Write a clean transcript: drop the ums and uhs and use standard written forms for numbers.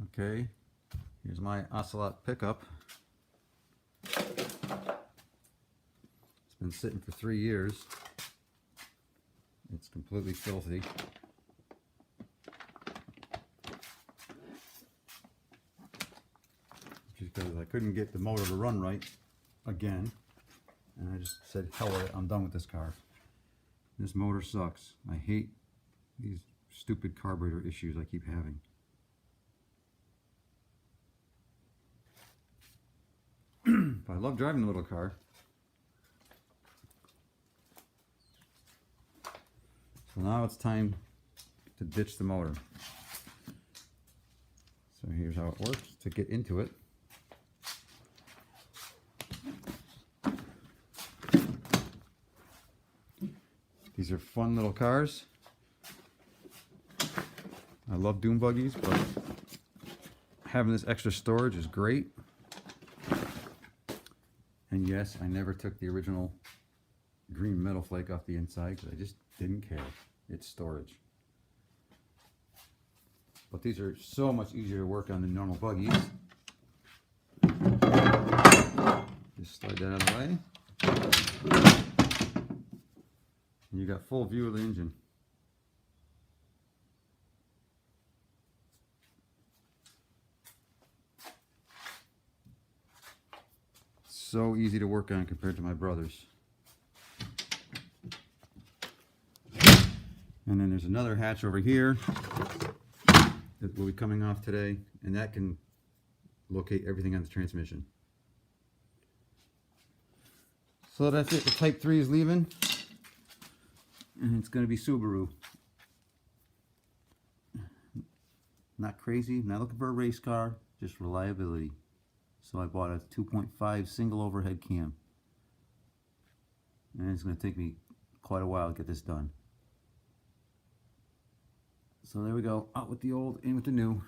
Okay, here's my Ocelot pickup. It's been sitting for 3 years. It's completely filthy. Just because I couldn't get the motor to run right again. And I just said, hell with it, I'm done with this car. This motor sucks. I hate these stupid carburetor issues I keep having. But I love driving the little car. So now it's time to ditch the motor. So here's how it works to get into it. These are fun little cars. I love dune buggies, but having this extra storage is great. And yes, I never took the original green metal flake off the inside because I just didn't care. It's storage. But these are so much easier to work on than normal buggies. Just slide that out of the way. And you got full view of the engine. So easy to work on compared to my brother's. And then there's another hatch over here that will be coming off today, and that can locate everything on the transmission. So that's it. The Type 3 is leaving, and it's going to be Subaru. Not crazy, not looking for a race car, just reliability. So I bought a 2.5 single overhead cam. And it's going to take me quite a while to get this done. So there we go, out with the old, in with the new.